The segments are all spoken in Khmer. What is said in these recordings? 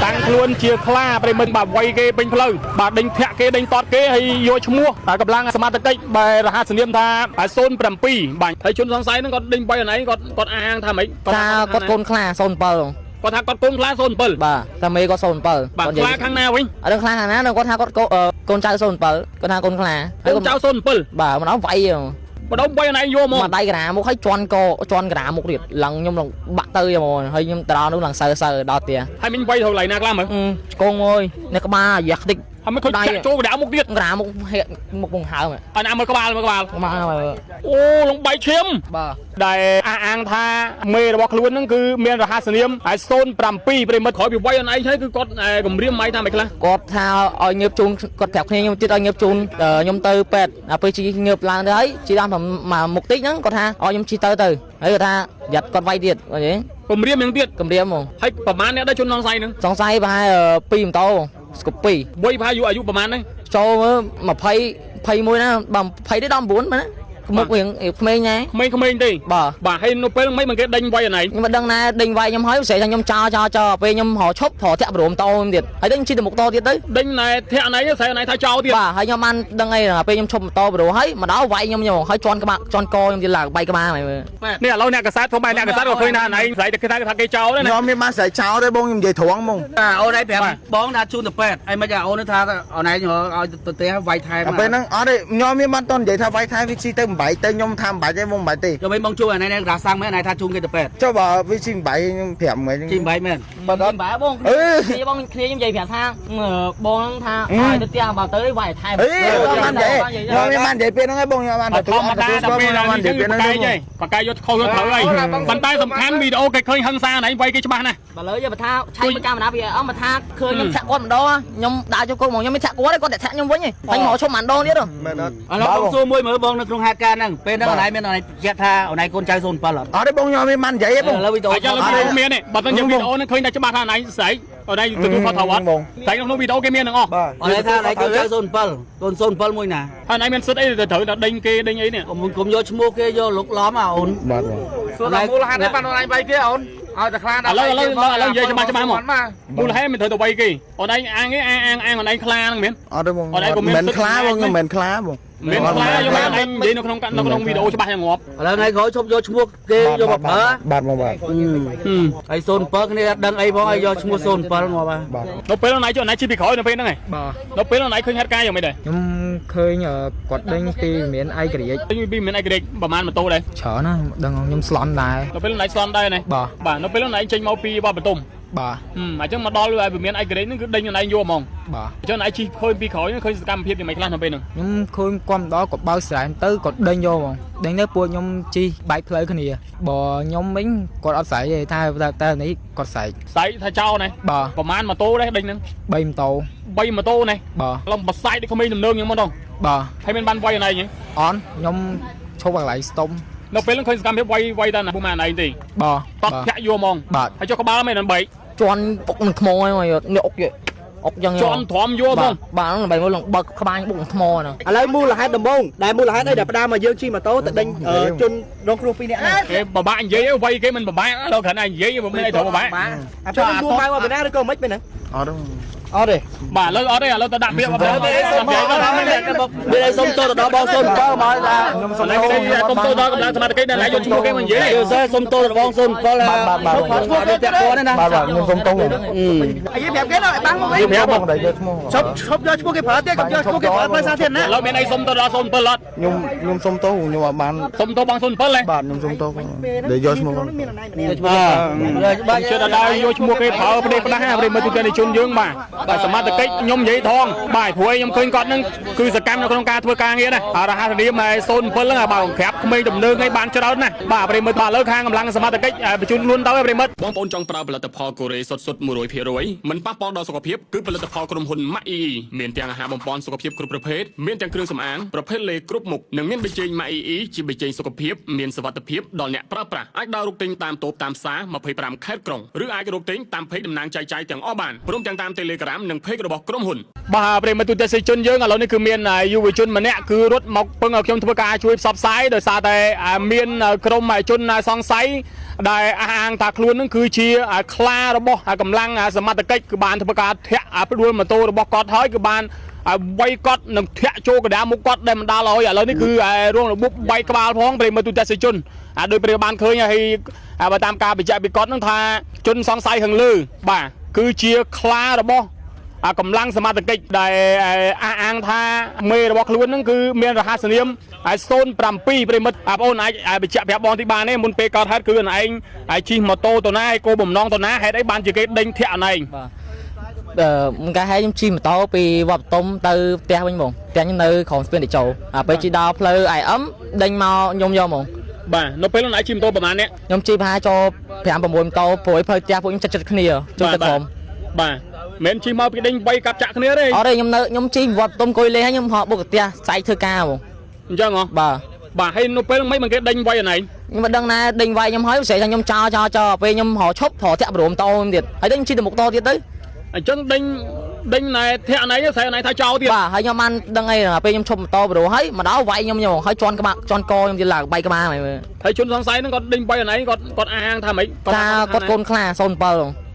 តាំងខ្លួនជាខ្លាប្រិមិត្តបាទវាយគេពេញផ្លូវបាទដេញធាក់គេដេញតតគេហើយយកឈ្មោះតែកម្លាំងសមត្ថកិច្ចបែររហ័សនាមថា07បាទហើយជនសង្ស័យហ្នឹងគាត់ដេញវាយអណៃគាត់អាងថាម៉េចគាត់កូនខ្លា07គាត់ថាគាត់កូនខ្លា07បាទតែមេគាត់07បាទខ្លាខាងណាវិញអត់ដឹងខ្លាខាងណាគាត់ថាគាត់កូនចៅ07គាត់ថាកូនខ្លាហើយកូនចៅ07បាទម្ដងវាយម្ដងវាយអណៃយកមកមកដៃកណាមុខហើយជន់កណាមុខទៀតឡើងខ្ញុំឡើងបាក់ទៅហ្មងហើយខ្ញុំទៅដល់នោះឡើងសើដល់ទៀតហើយមិញវាយទៅឡៃណាខ្លះមើលកងអើយនៅក្បាលរយះខ្ទេចហើយមិនឃើញចាក់ចូលកណ្ដាលមុខទៀតកណ្ដាលមុខមុខបង្ហើមអត់ណាមើលក្បាលអូលងបៃឈាមបាទដែលអាងថាមេរបស់ខ្លួនហ្នឹងគឺមានរហ័សនាមហើយ07ប្រិមិត្តក្រោយពីវាយអនឯងហើយគឺគាត់គម្រាមម៉ៃថាមិនខ្លះគាត់ថាឲ្យងើបជូនគាត់ប្រាប់គ្នាខ្ញុំទៀតឲ្យងើបជូនខ្ញុំទៅពេទ្យដល់ពេលជីងើបឡើងទៅហើយជីដល់មកមុខតិចហ្នឹងគាត់ថាឲ្យខ្ញុំជីទៅហើយគាត់ថាយ៉ាត់គាត់វាយទៀតឃើញទេគម្រាមយ៉ាងទៀតគម្រាមហ្មងហើយប្រហែលអ្នកដែរជនសង្ស័យហ្នឹងសង្ស័យប្រហែល2ម៉ូតូស្គប់2វ័យប្រហែលអាយុប្រហែលហ្នឹងចូលមើល21ណាបើ20ទៅ19មែនណាមុខវិញក្មេងណាក្មេងទេបាទហើយនៅពេលហ្នឹងមិនគេដេញវាយអណៃខ្ញុំមិនដឹងណាដេញវាយខ្ញុំហើយស្រីថាខ្ញុំចោពេលខ្ញុំរឈប់ប្រធាក់ប្រូមតោខ្ញុំទៀតហើយខ្ញុំជិះទៅមុខតោទៀតទៅដេញណែធាក់អណៃស្រីអណៃថាចោទៀតបាទហើយខ្ញុំបានដឹងអីពេលខ្ញុំឈប់តោប្រូហើយមកដល់វាយខ្ញុំហើយជន់ក្បាលជន់កខ្ញុំទៀតឡើងបែកក្បាលហ្នឹងនេះឥឡូវអ្នកកសែតផងបែរអ្នកកសែតក៏ឃើញថាអណៃស្រីគេថាគេចោដែរណាខ្ញុំមានបានស្រីចោដែរបងខ្ញុំនិយាយត្រង់ហ្មងអូនឯងប្រាប់បងថាជូនទៅពេទ្យអីមិនអូនថាអូនឯងឲ្យទៅផ្ទះវាយថែមពេលហ្នឹងអត់ទេខ្ញុំមានបានតនិយាយថាវាយថែមវាស៊ីទៅ8ទៅខ្ញុំថា8ទេបង8ទេចាំមិនបងជួយអានេះរាសាំងមែនអានេះថាជូនគេទៅពេទ្យចុះបើវាស៊ី8ខ្ញុំ5មែនស៊ី8មែនបើអត់បងគ្នាខ្ញុំនិយាយប្រាប់ថាបងថាឲ្យទៅផ្ទះបើទៅវាយថែមខ្ញុំបាននិយាយខ្ញុំបាននិយាយពេលហ្នឹងឯងបងខ្ញុំបានទទួលធម្មតាដល់ពេលហ្នឹងនិយាយពេលហ្នឹងបកាយយកខុសត្រូវហើយប៉ុន្តែសំខាន់វីដេអូគេឃើញហឹង្សាណៃវាយគេច្បាស់ណាស់បើលើយកបើថាឆៃមើលកាមេរ៉ាវាអស់បើថាឃើញខ្ញុំធាក់គាត់ម្ដងខ្ញុំដើរចូលគុកមកខ្ញុំមិនធាក់គាត់ទេគាត់តែធាក់ខ្ញុំវិញហើយមកឈប់ម្ដងទៀតមែនអត់ឥឡូវបងសួរមួយមើលបងនៅក្នុងហេតុការណ៍ហ្នឹងពេលហ្នឹងអូនឯងមានអូនឯងជែកថាអូនឯងកូនចៅ07អត់អត់ទេបងខ្ញុំមានបាននិយាយទេបងឥឡូវវីដេអូឥឡូវវីដេអូមានទេបើមិនយើងវីដេអូហ្នឹងឃើញតែច្បាស់ថាអូនឯងស្រីអូនឯងទទួលខុសត្រូវអត់តែក្នុងវីដេអូគេមានទាំងអស់អូនឯងថាអូនឯងកូនចៅ07កូន07មួយណាហើយអូនឯងមានសិទ្ធអីទៅត្រូវតែដេញគេដេញអីនេះកុំយកឈ្មោះគេយកលុកឡំអូនបាទសួរតែមូលហេតុឯងបានអូនឯងវាយគេអូនឲ្យតែខ្លាដល់ឥឡូវនិយាយច្បាស់មកមូលហេតុមិនត្រូវទៅវាយគេអូនឯងអាងអូនឯងខ្លាហ្នឹងមែនអត់ទេបងអូនឯងក៏មិនខ្លាបងខ្ញុំមិនខ្លាបងមានខ្លាយកបានឯងនិយាយនៅក្នុងវីដេអូច្បាស់យ៉ាងងាប់ឥឡូវថ្ងៃក្រោយឈប់យកឈ្មោះគេយកមកប្រើបាទបងបាទហើយ07គ្នាដឹងអីផងឲ្យយកឈ្មោះ07មកបាទនៅពេលអូនឯងចុះអូនឯងជិះពីក្រោយនៅពេលហ្នឹងឯងបាទនៅពេលអូនឯងឃើញហេតុការណ៍យ៉ាងម៉េចដែរខ្ញុំឃើញគាត់ដេញពីមានឯករាជ្យដេញពីមានឯករាជ្យប្រហែលម៉ូតូដែរច្រើនណាដឹងខ្ញុំស្លន់ដែរនៅពេលអូនឯងស្លន់ដែរណាបាទនៅពេលអូនឯងចេញមកពីបបតុមបាទអញ្ចឹងមកដល់វាមានឯករាជ្យហ្នឹងគឺដេញអូនឯងយកហ្មងបាទអញ្ចឹងអូនឯងជិះឃើញពីក្រោយឃើញសកម្មភាពយ៉ាងម៉េចខ្លះនៅពេលហ្នឹងខ្ញុំឃើញគាត់ម្ដងគាត់បើកស្រែមទៅគាត់ដេញយកហ្មងដេញទៅពួកខ្ញុំជិះបែកផ្លូវគ្នាបើខ្ញុំវិញគាត់អត់ស្រែកទេថាតែនេះគាត់ស្រែកថាចោលណាបាទប្រហែលម៉ូតូដែរដេញហ្នឹង3ម៉ូតូណាបាទឡំបសាយដូចក្មេងដំណើរយ៉ាងមកដល់បាទហើយមានបានវាយអូនឯងហ្នឹងអត់ខ្ញុំឈប់កន្លែងស្ទុំនៅពេលហ្នឹងឃើញសកម្មភាពវាយតាណាពុំម៉ែអូនឯងទេបាទតោះធាក់យកហ្មងហើយចុះក្បាលមិនដល់បែកជន់ពុកនឹងថ្មហើយនេះអុកយ៉ាងជន់ទ្រាំយកហ្មងបាទដើម្បីមើលឡើងបើកក្បាលបុកថ្មហ្នឹងឥឡូវមូលហេតុដំបូងដែលមូលហេតុអីដែលផ្ដើមមកយើងជិះម៉ូតូទៅដេញជនរងគ្រោះ2នាក់ហ្នឹងគេបបាក់និយាយវាយគេមិនបបាក់ដល់គ្រាន់តែនិយាយមិនមានអីត្រូវបបាក់អត់ទៅគូម៉ៅមកពីណាឬក៏មិនពេលហ្នឹងអត់អត់ទេបាទឥឡូវអត់ទេឥឡូវទៅដាក់ពាក្យមកមានសុំទោសទៅដល់បង07មកថាខ្ញុំសុំទោសដល់កម្លាំងសមាជិកដែលយកឈ្មោះគេមកនិយាយសុំទោសទៅបង07បាទឈ្មោះគេតាក់ព័ន្ធណាបាទខ្ញុំសុំទោសអាយប្រាប់គេដល់បាំងមកវិញប្រាប់បងតែយកឈ្មោះឈប់យកឈ្មោះគេប្រើទេកុំយកឈ្មោះគេប្រើផ្លូវសាធារណៈឥឡូវមានអីសុំទោសដល់07អត់ខ្ញុំសុំទោសខ្ញុំអត់បានសុំទោសបង07ហ៎បាទខ្ញុំសុំទោសដែលយកឈ្មោះមានអណៃម្នាក់បាទជឿថាដល់យកឈ្មោះគេប្រើផ្ដេកផ្ដាស់ប្រិមត្តទូទាំងជនយើងបាទសមត្ថកិច្ចខ្ញុំនិយាយថងបាទព្រោះខ្ញុំឃើញគាត់នឹងគឺសកម្មនៅក្នុងការធ្វើការងារណារហ័សនាម07ហ្នឹងបើក្រាបក្មេងដំណើរឯងបានច្រើនណាស់បាទប្រិមត្តបាទលើខាងកម្លាំងសមត្ថកិច្ចបញ្ជូនខ្លួនទៅប្រិមត្តបងប្អូនចង់ប្រើផលិតផលកូរ៉េសុទ្ធ100%មិនប៉ះពាល់ដល់សុខភាពគឺផលិតផលក្រុមហ៊ុន MAEE មានទាំងអាហារបំប៉នសុខភាពគ្រប់ប្រភេទមានទាំងគ្រឿងសម្អាងប្រភេទលេគ្រប់មុខនិងមានប៊ីចេង MAEE ជាប៊ីចេងសុខភាពមានសុវត្ថិភាពដល់អ្នកប្រើប្រាស់អាចដើររកទិញតាមតូបតាមផ្សារ25ខេត្តក្រុងឬអាចរកទិញតាមเพจតំណាងចែកចាយទាំងអស់បានព្រមទាំងតាម Telegram Instagram និង Page របស់ក្រុមហ៊ុនបាទប្រិមត្តទូទាំងសេជនយើងឥឡូវនេះគឺមានយុវជនម្នាក់គឺរត់មកពឹងឲ្យខ្ញុំធ្វើការជួយផ្សព្វផ្សាយដោយសារតែមានក្រុមជនសង្ស័យដែលអះអាងថាខ្លួននឹងគឺជាខ្លារបស់កម្លាំងសមត្ថកិច្ចគឺបានធ្វើការធាក់ផ្ដួលម៉ូតូរបស់គាត់ហើយគឺបានវាយកត់នឹងធាក់ចូលកណ្ដាលមុខគាត់ដែលមិនដាល់ឲ្យឥឡូវនេះគឺរងរបួសបែកក្បាលផងប្រិមត្តទូទាំងសេជនដោយប្រិយបានឃើញហើយបើតាមការបញ្ជាក់ពីគាត់នឹងថាជនសង្ស័យខាងលើបាទគឺជាខ្លារបស់កម្លាំងសមត្ថកិច្ចដែលអះអាងថាមេរបស់ខ្លួននឹងគឺមានរហស្សនាម07ប្រិមិត្តបងប្អូនអាចបញ្ជាក់ប្រាប់បងទីបានទេមុនពេលកើតហេតុគឺអនឯងជិះម៉ូតូទៅណាហើយគោបំណងទៅណាហេតុអីបានជាគេដេញធាក់អនឯងមិនកាលហើយខ្ញុំជិះម៉ូតូពីវត្តតុំទៅផ្ទះវិញហ្មងផ្ទះខ្ញុំនៅក្រុងស្ពានតេជោពេលជិះដល់ផ្លូវ IM ដេញមកខ្ញុំយកហ្មងបាទនៅពេលណាជិះម៉ូតូប្រហែលអ្នកខ្ញុំជិះប្រហែលចូល5 6ម៉ូតូព្រោះផ្លូវផ្ទះពួកខ្ញុំចិត្តគ្នាចូលទៅក្រុមបាទមិនជិះមកពីដេញ3កាប់ចាក់គ្នាទេអត់ទេខ្ញុំជិះវត្តតុំអង្គុយលេងហើយខ្ញុំហោបុកផ្ទះស្អែកធ្វើការហ្មងអញ្ចឹងហ៎បាទហើយនៅពេលមិនគេដេញវាយអនឯងខ្ញុំមិនដឹងណាដេញវាយខ្ញុំហើយស្រីថាខ្ញុំចោលពេលខ្ញុំហោឈប់ប្រធាក់ប្រូម៉ូតូខ្ញុំទៀតហើយខ្ញុំជិះទៅមុខតទៀតទៅអញ្ចឹងដេញណែធាក់អនឯងស្រីអនឯងថាចោលទៀតបាទហើយខ្ញុំបានដឹងអីពេលខ្ញុំឈប់ម៉ូតូប្រូហើយមកដល់វាយខ្ញុំហើយជន់ក្បាលជន់កខ្ញុំទៀតឡើងបែកក្បាលហើយហើយជនសង្ស័យហ្នឹងគាត់ដេញវាយអនឯងគាត់អាងថាម៉េចគាត់កូនខ្លា07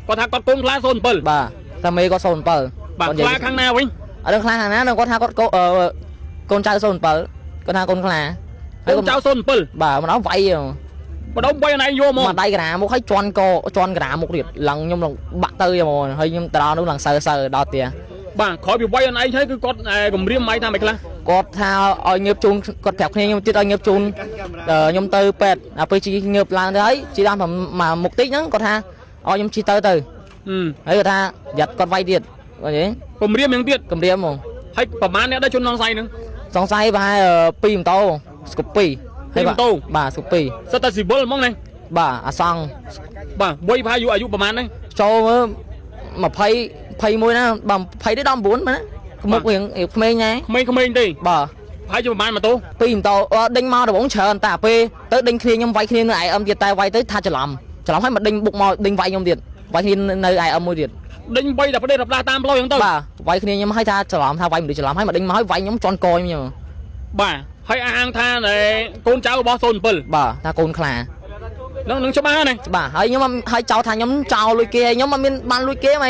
គាត់ថាគាត់កូនខ្លា07បាទតែមេគាត់07បាទខ្លាខាងណាវិញអត់ដឹងខ្លាខាងណាគាត់ថាគាត់កូនចៅ07គាត់ថាកូនខ្លាហើយកូនចៅ07បាទមកដល់វាយម្ដងវាយអនឯងយកមកដៃក្រាមុខហើយជន់ក្រាមុខទៀតឡើងខ្ញុំឡើងបាក់ទៅហ្មងហើយខ្ញុំទៅដល់នោះឡើងសើដល់ផ្ទះបាទក្រោយពីវាយអនឯងហើយគឺគាត់គម្រាមម៉ៃថាម៉េចខ្លះគាត់ថាឲ្យងើបជូនគាត់ប្រាប់គ្នាខ្ញុំទៀតឲ្យងើបជូនខ្ញុំទៅពេទ្យពេលជិះងើបឡើងទៅហើយជិះដល់មកមុខតិចហ្នឹងគាត់ថាឲ្យខ្ញុំជិះទៅហើយគាត់ថាយ៉ាត់គាត់វាយទៀតឃើញទេគម្រាមយ៉ាងទៀតគម្រាមហ្មងហើយប្រហែលអ្នកដែលជនសង្ស័យហ្នឹងសង្ស័យប្រហែល2ម៉ូតូស្គូពីហើយម៉ូតូបាទស្គូពីសិតតែស៊ីវិលហ្មងណាបាទអាសង់បាទវ័យប្រហែលអាយុប្រហែលហ្នឹងចូល21ណាបាទ20ទៅ19មែនមុខរៀងក្មេងណាក្មេងទេបាទហើយជាប្រហែលម៉ូតូ2ម៉ូតូដេញមកដំបងច្រើនតែពេលទៅដេញគ្នាខ្ញុំវាយគ្នានៅ IM ទៀតតែវាយទៅថាច្រឡំហើយមកដេញបុកមកដេញវាយខ្ញុំទៀតវាយគ្នានៅ IM មួយទៀតដេញ3តែប្រទេសរំដាស់តាមផ្លូវហ្នឹងទៅបាទវាយគ្នាខ្ញុំឲ្យថាច្រឡំថាវាយមិនដូចច្រឡំហើយមកដេញមកឲ្យវាយខ្ញុំជន់កខ្ញុំបាទហើយអាងថាកូនចៅរបស់07បាទថាកូនខ្លានឹងច្បាស់ណាបាទហើយខ្ញុំឲ្យចោលថាខ្ញុំចោលលុយគេហើយខ្ញុំអត់មានបានលុយគេមក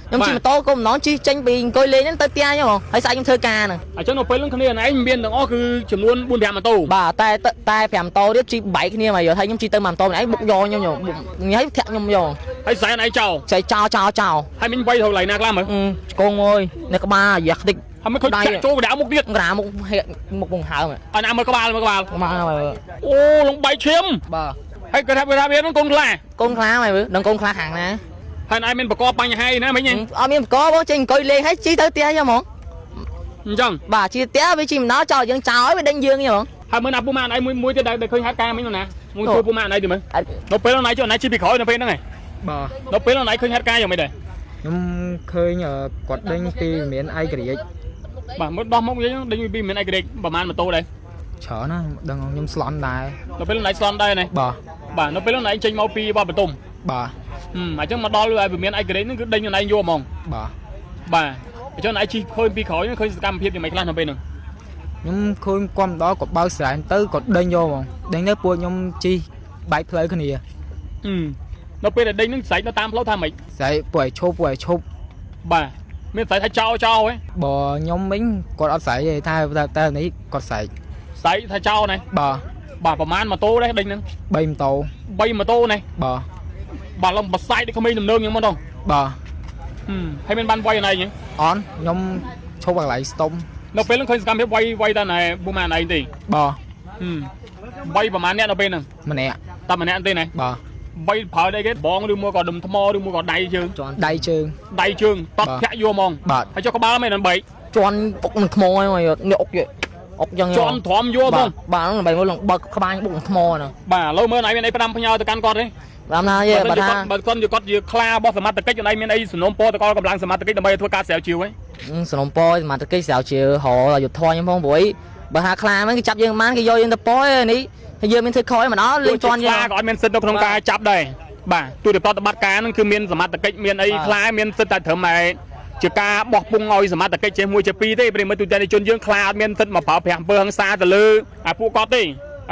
ខ្ញុំជិះម៉ូតូគុំម្ដងជិះចេញពីអង្គុយលេងហ្នឹងទៅផ្ទះខ្ញុំហើយស្អែកខ្ញុំធ្វើការហ្នឹងអញ្ចឹងនៅពេលហ្នឹងគ្នាឯងមានទាំងអស់គឺចំនួន4 5ម៉ូតូបាទតែ5ម៉ូតូទៀតជិះបែកគ្នាមកយកហើយខ្ញុំជិះទៅម៉ូតូម្នាក់បុកយកខ្ញុំញ៉ៃធាក់ខ្ញុំយកហើយស្អែកឯងចោលហើយមិញវាយទៅកន្លែងណាខ្លះមើលឆ្កងអើយនៅក្បាលរយះខ្ទេចហើយមិនឃើញចាក់ចូលកណ្ដាលមុខទៀតកណ្ដាលមុខបង្ហើមអត់ណាមើលក្បាលអូលំបែកឈាមបាទហើយគាត់ថាវាហ្នឹងកូនខ្លាហើយដឹងកូនខ្លាខាងណាហើយឯងមានបកបបញ្ហាណាមិញអត់មានបកបងចេញអង្គុយលេងហើយជិះទៅផ្ទះខ្ញុំហ្មងអញ្ចឹងបាទជិះផ្ទះវាជិះម្ដងចោលយើងចោលហើយវាដេញយើងហ្មងហើយមើលណាពូម៉ាអីមួយទៀតដែលឃើញហាត់ការមិញណាមួយជួយពូម៉ាអីទៀតមើលនៅពេលហ្នឹងជិះពីក្រោយនៅពេលហ្នឹងហ៎បាទនៅពេលហ្នឹងឃើញហាត់ការយ៉ាងម៉េចដែរខ្ញុំឃើញគាត់ដេញពីមានឯករាជ្យបាទមើលដោះមកវិញដេញពីមានឯករាជ្យប្រហែលម៉ូតូដែរច្រើនណាដឹងខ្ញុំស្លន់ដែរនៅពេលហ្នឹងស្លន់ដែរណាបាទនៅពេលហ្នឹងចេញមកពីវត្តបតុមបាទអញ្ចឹងមកដល់វិមានឯករាជ្យហ្នឹងគឺដេញខ្លួនឯងយកហ្មងបាទអញ្ចឹងឯងជិះឃើញពីក្រោយឃើញសកម្មភាពយ៉ាងម៉េចខ្លះនៅពេលហ្នឹងខ្ញុំឃើញគាត់ម្ដងគាត់បើកស្រែទៅគាត់ដេញយកហ្មងដេញទៅពួកខ្ញុំជិះបែកផ្លូវគ្នានៅពេលដែលដេញហ្នឹងស្រែកទៅតាមផ្លូវថាម៉េចស្រែកពួកឲ្យឈប់បាទមានស្រែកថាចោលហ៎បើខ្ញុំមិញគាត់អត់ស្រែកទេតែនេះគាត់ស្រែកថាចោលណាបាទប្រហែលម៉ូតូដែរដេញហ្នឹង3ម៉ូតូណាបាទឡើងបសាយដូចក្មេងដំណើរយ៉ាងហ្មងបាទហើយមានបានវាយអនឯងហ្នឹងអត់ខ្ញុំឈប់កន្លែងស្ទុំនៅពេលហ្នឹងឃើញសកម្មភាពវាយតាណែពូម៉ាអនឯងទេបាទវាយប្រហែលអ្នកនៅពេលហ្នឹងម្នាក់តែម្នាក់ទេណាបាទវាយប្រើអីគេបងឬមួយក៏ដុំថ្មឬមួយក៏ដៃជើងដៃជើងតត់ធាក់យកហ្មងហើយចុះក្បាលមិនដល់បែកជន់ពុកនឹងថ្មហ្នឹងនេះអុកយ៉ាងជន់ធំយកហ្មងបាទហ្នឹងដើម្បីមកបើកក្បាលបុកថ្មហ្នឹងបាទឥឡូវមើលឯងមានអីផ្ដាំផ្ញើទៅកាន់គាត់ទេតាមណាយេបើថាបើគាត់ជាខ្លារបស់សមត្ថកិច្ចឯងមានអីសំណុំពរទៅដល់កម្លាំងសមត្ថកិច្ចដើម្បីធ្វើការស្រាវជ្រាវហ៎សំណុំពរសមត្ថកិច្ចស្រាវជ្រាវរកយុទ្ធធម៌ខ្ញុំផងព្រោះបើថាខ្លាហ្នឹងគេចាប់យើងបានគេយកយើងទៅពរនេះហើយយើងមានធ្វើខុសឯម្ដងលេងជន់យើងខ្លាក៏អត់មានសិទ្ធិនៅក្នុងការចាប់ដែរបាទទូរប្រតិបត្តិការហ្នឹងគឺមានសមត្ថកិច្ចមានអីខ្លាមានសិទ្ធិតែត្រឹមតែ ជាការបោះពុងឲ្យសមត្ថកិច្ចចេះមួយជាពីរទេប្រិមត្តទូទាំងជនយើងខ្លាចមានទឹកមកប្រើប្រាស់អំពើហិង្សាទៅលើអាពួកគាត់ទេ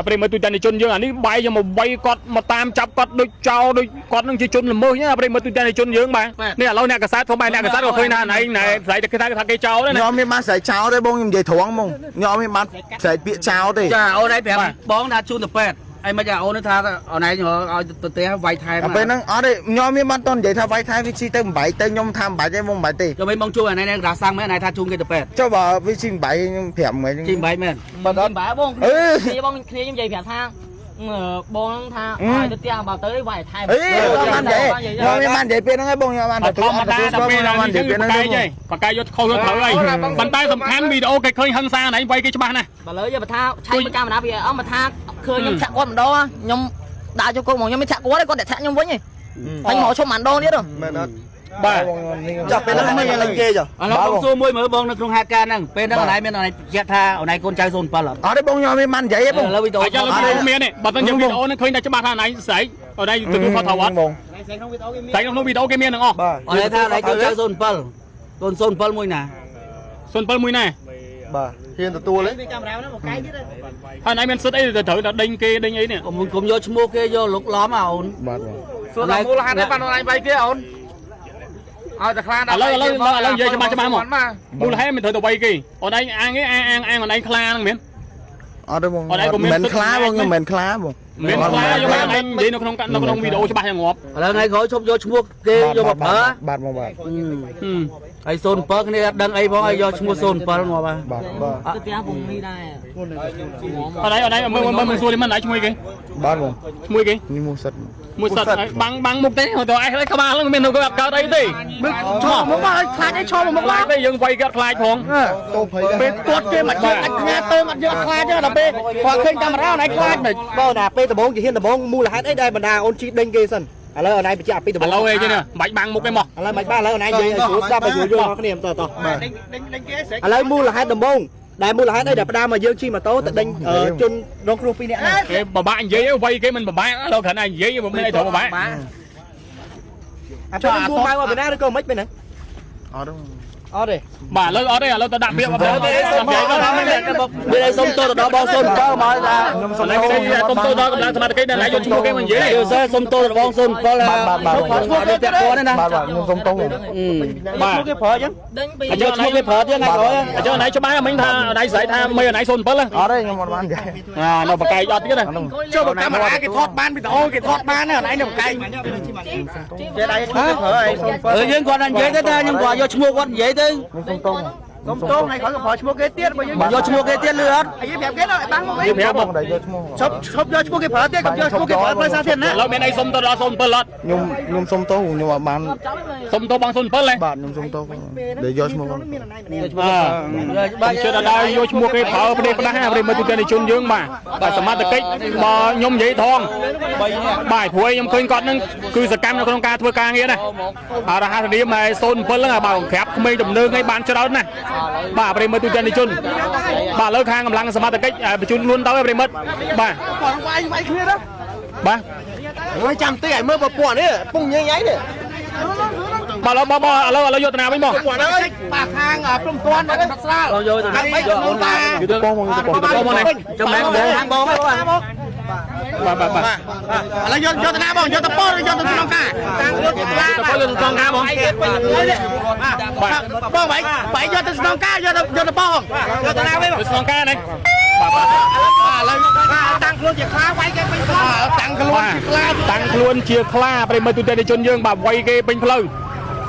ប្រិមត្តទូទាំងជនយើងអានេះបាយយកមកវាយគាត់មកតាមចាប់គាត់ដូចចោលដូចគាត់នឹងជាជនល្មើសណាប្រិមត្តទូទាំងជនយើងបាទនេះឥឡូវអ្នកកសែតផងបាទអ្នកកសែតក៏ឃើញថាណៃស្រីតែគេថាគេចោលទេណា ខ្ញុំមានបានស្រែកចោលទេបងខ្ញុំនិយាយត្រង់ហ្មងខ្ញុំមានបានស្រែកពាក្យចោលទេ ចាអូនឯងប្រាប់បងថាជូនទៅពេទ្យអីមិនចាអូនថាអូនឯងឲ្យទៅផ្ទះវាយថែម ពេលហ្នឹងអត់ទេខ្ញុំមានបានតន់និយាយថាវាយថែវាស៊ីទៅ8ទៅខ្ញុំថា8ទេបង8ទេ ចុះមិនបងជួយអានេះរ៉ាសាំងមែនឯងថាជូនគេទៅពេទ្យ ចុះបើវាស៊ី8ខ្ញុំប្រាប់មែន ជី8មែន បើអត់បែបងគ្នាបងគ្នាខ្ញុំនិយាយប្រាប់ថាបងថាឲ្យទៅផ្ទះបើទៅវាយថែម អេបាននិយាយខ្ញុំមានបាននិយាយពេលហ្នឹងឯងបងខ្ញុំបាន ធម្មតាដល់ពេលណានិយាយពេលហ្នឹងបកាយយកខុសយកត្រូវហើយប៉ុន្តែសំខាន់វីដេអូគេឃើញហិង្សាណៃវាយគេច្បាស់ណាស់ បើលើយកបើថាឆៃមើលកាមេរ៉ាវាអស់បើថាឃើញខ្ញុំចាក់គាត់ម្ដងខ្ញុំដាក់ចូលគុកមកខ្ញុំមិនចាក់គាត់ទេគាត់តែចាក់ខ្ញុំវិញឯងហើយមកឈប់ម្ដងទៀតហ៎ មែនអត់ បាទ ចាក់ពេលហ្នឹងមិនលេងគេចុះ ឥឡូវបងសួរមួយមើលបងនៅក្នុងហេតុការណ៍ហ្នឹងពេលហ្នឹងអូនឯងមានអូនឯងជាក់ថាអូនឯងកូនចៅ07អត់ អត់ទេបងខ្ញុំមានបាននិយាយទេបង ឥឡូវវីដេអូ អាចលើវីដេអូមានទេបើមិនយើងវីដេអូនឹងឃើញតែច្បាស់ថាណៃស្រីអូនឯងទទួលខុសត្រូវអត់ បង តែក្នុងវីដេអូគេមានទាំងអស់ អូនឯងថាអូនឯងកូនចៅ07កូន07មួយណា 07មួយណា បាទហ៊ានទទួលទេ ហើយណៃមានសិទ្ធអីទៅត្រូវតែដេញគេដេញអីនេះ កុំយកឈ្មោះគេយកលុកឡំអូន បាទបង សួរថាមូលហេតុអីបានអូនឯងវាយគេអូនឲ្យតែខ្លាច ឥឡូវនិយាយច្បាស់មកមូលហេតុមិនត្រូវទៅវាយគេអូនឯងអាងគេអាងអូនឯងខ្លាហ្នឹងមែន អត់ទេបងមិនខ្លាបងខ្ញុំមិនខ្លាបង មានខ្លាយកមកឯងនិយាយនៅក្នុងវីដេអូច្បាស់យ៉ាងងាប់ ឥឡូវថ្ងៃក្រោយឈប់យកឈ្មោះគេយកមកប្រើ បាទបងបាទ ហើយ07គ្នាអត់ដឹងអីផងឲ្យយកឈ្មោះ07ងាប់ហើយ បាទបាទ ទៅផ្ទះពុំមីដែរ អូនឯងមើលសួរនេះមិនឯងឈ្មោះគេ បាទបង ឈ្មោះគេ នេះមួយសិត មួយសិតបាំងមុខទេទៅឯងក្បាលហ្នឹងមាននៅគេអត់កើតអីទេឈ្មោះមកឲ្យខ្លាចអីឈ្មោះមកខ្លាចទេយើងវាយគាត់ខ្លាចផង តោភ័យ ពេលគាត់គេមកយើងអាចញ៉ាទៅអត់យើងខ្លាចទេដល់ពេលគាត់ឃើញកាមេរ៉ាអូនឯងខ្លាចមិន បងណាពេលដំបងជាហ៊ានដំបងមូលហេតុអីដែលបណ្ដាអូនជីដេញគេសិនឥឡូវអូនឯងបញ្ជាក់ពីដំបង ឥឡូវអីទេបាច់បាំងមុខឯងមក ឥឡូវមិនបានឥឡូវអូនឯងនិយាយឲ្យស្រួលស្ដាប់ឲ្យយល់មកគ្នាតោះឥឡូវមូលហេតុដំបងដែលមូលហេតុអីដែលផ្ដាមកយើងជិះម៉ូតូទៅដេញជនរងគ្រោះពីរនាក់ហ្នឹង គេបបាក់និយាយវាយគេមិនបបាក់ដល់គ្រាន់តែនិយាយមិនមានអីត្រូវបបាក់ អាពេលមួម៉ៅឲ្យបណ្ដាឬក៏មិនពេលហ្នឹង អត់ទេ អត់ទេ បាទឥឡូវអត់ទេឥឡូវទៅដាក់ពាក្យមកទៅសុំនិយាយទៅ មានឲ្យសុំទោសទៅដល់បង07មកថា ខ្ញុំសុំទៅដល់កម្លាំងសមាជិកដែលយកឈ្មោះគេមកនិយាយ យល់សើសុំទោសទៅបង07ឈ្មោះគេពាក់ព័ន្ធទេណា បាទខ្ញុំសុំតោះ បាទ ឈ្មោះគេប្រើអញ្ចឹង ដេញពី អញ្ចឹងឈ្មោះគេប្រើទៀតថ្ងៃក្រោយ អញ្ចឹងណៃច្បាស់មិញថាណៃស្រីថាមិនណៃ07 អត់ទេខ្ញុំអត់បាននិយាយ នៅបកាយអត់ទៀតណា ចុះកាមេរ៉ាគេថតបានវីដេអូគេថតបានអូនឯងនៅកែងគេដៃឈ្មោះគេប្រើអីសុំ យើងគាត់និយាយទៅតែខ្ញុំគាត់យកឈ្មោះគាត់និយាយទៅ ខ្ញុំសុំតោះ សុំតោងថ្ងៃក្រោយក៏ប្រើឈ្មោះគេទៀតបើយើង យកឈ្មោះគេទៀតលឺអត់ អីប្រាប់គេដល់បាំងមកវិញ ប្រាប់ បងដែលយកឈ្មោះ ឈប់យកឈ្មោះគេប្រើទៀតកុំយកឈ្មោះគេប្រើដោយសារធារណៈ ឥឡូវមានអីសុំទៅដល់07អត់ ខ្ញុំសុំតោះខ្ញុំអត់បាន សុំទៅបង07ហ៎ បាទខ្ញុំសុំតោះដែលយកឈ្មោះបង បាទជឿដល់យកឈ្មោះគេប្រើប្រទេសផ្ដាស់ប្រិមត្តទូទាំងជនយើងបាទសមត្ថកិច្ចបើខ្ញុំនិយាយថងបាទព្រោះខ្ញុំឃើញគាត់នឹងគឺសកម្មនៅក្នុងការធ្វើការងារណាអរហត្ថនាម07ហ្នឹងបើក្រាបក្មេងដំណើរឯងបានច្រើនណាស់បាទប្រិមត្តទូទាំងជនបាទលើខាងកម្លាំងសមត្ថកិច្ចបញ្ជូនខ្លួនទៅប្រិមត្តបាទ បងវាយគ្នាទៅ បាទ ហើយចាំតិចឲ្យមើលប្រព័ន្ធនេះពងញ៉ៃនេះ បាទឥឡូវយកតាណាវិញមក ប្រព័ន្ធអើយបាក់ខាងព្រំទាន់ដល់ស្រាល យកទៅ យកអូនតា យូបងមកបង បងនេះ ចាំមែនខាងបងហ្នឹង បាទ ឥឡូវយកតាណាបងយកតប៉យកទៅក្នុងការតាំងខ្លួនខ្លា ទៅយកទៅសងការបង បងបាយយកទៅក្នុងការយកទៅប៉បងយកតាណាវិញ ទៅសងការនេះបាទ ឥឡូវតាំងខ្លួនជាខ្លាវាយគេពេញផ្លូវតាំងខ្លួនជាខ្លា តាំងខ្លួនជាខ្លាប្រិមត្តទូទាំងជនយើងបាទវាយគេពេញផ្លូវ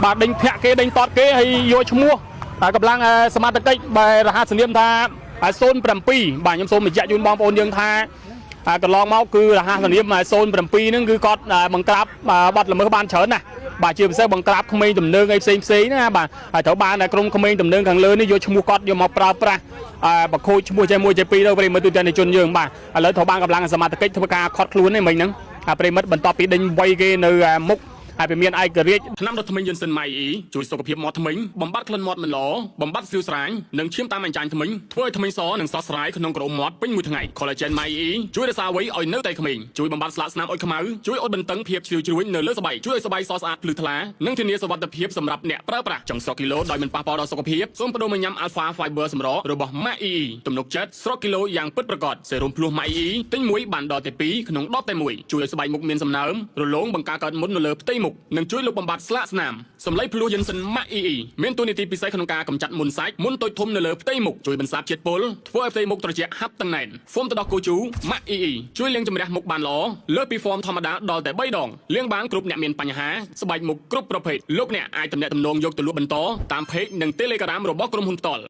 បាទដេញធាក់គេដេញតតគេហើយយកឈ្មោះកម្លាំងសមត្ថកិច្ចបែររហស្សនាមថា07បាទខ្ញុំសូមបញ្ជាក់ជូនបងប្អូនយើងថាកន្លងមកគឺរហស្សនាម07ហ្នឹងគឺគាត់បង្ក្រាបបាត់ល្មើសបានច្រើនណាស់បាទជាពិសេសបង្ក្រាបក្មេងទំនើងអីផ្សេងណាបាទហើយត្រូវបានក្រុមក្មេងទំនើងខាងលើនេះយកឈ្មោះគាត់យកមកប្រើប្រាស់បខូចឈ្មោះចេះមួយចេះពីរទៅប្រិមត្តទូទាំងជនយើងបាទឥឡូវត្រូវបានកម្លាំងសមត្ថកិច្ចធ្វើការខាត់ខ្លួននេះមិញហ្នឹងប្រិមត្តបន្ទាប់ពីដេញវាយគេនៅមុខ ហើយវាមានឯករាជ្យថ្នាំដុសធ្មេញយិនសិនម៉ៃអ៊ីជួយសុខភាពមាត់ធ្មេញបំបត្តិក្លិនមាត់មិនល្អបំបត្តិសៀវស្រាញនិងឈាមតាមអញ្ចាញធ្មេញធ្វើឲ្យធ្មេញសនិងស្រស់ស្រាយក្នុងក្រោមមាត់ពេញមួយថ្ងៃ Collagen ម៉ៃអ៊ីជួយរក្សាវ័យឲ្យនៅតែក្មេងជួយបំបត្តិស្លាកស្នាមអុចខ្មៅជួយឲ្យបន្តឹងភាពជ្រីវជ្រួញនៅលើស្បែកជួយឲ្យស្បែកសស្អាតភ្លឺថ្លានិងធានាសុវត្ថិភាពសម្រាប់អ្នកប្រើប្រាស់ចង់ស្រកគីឡូដោយមិនប៉ះពាល់ដល់សុខភាពសូមបដូរមកញ៉ាំ Alpha Fiber សម្រករបស់ ម៉ាក់អ៊ីទំនុកចិត្តស្រកគីឡូយ៉ាងពិតប្រាកដសេរុំភ្លោះម៉ាក់អ៊ីទិញមួយបានដល់តែ2ក្នុងដបតែមួយជួយឲ្យស្បែកមុខមានសំណើមរលោងបង្ការកើតមុននៅលើផ្ទៃមុខនិងជួយលុបបំបាត់ស្លាកស្នាមសម្លេងភ្លោះយិនសិនម៉ាក់អ៊ីមានតួនាទីពិសេសក្នុងការកម្ចាត់មុនសាច់មុនតូចធំនៅលើផ្ទៃមុខជួយបន្សាបជាតិពុលធ្វើឲ្យផ្ទៃមុខត្រជាក់ហាប់តឹងណែនហ្វូមទឹកដោះគោជូម៉ាក់អ៊ីជួយលាងជម្រះមុខបានល្អលើសពីហ្វូមធម្មតាដល់តែ3ដងលាងបានគ្រប់អ្នកមានបញ្ហាស្បែកមុខគ្រប់ប្រភេទលោកអ្នកអាចទំនាក់ទំនងយកទៅលក់បន្តតាម Page និង Telegram របស់ក្រុមហ៊ុនផ្ទាល់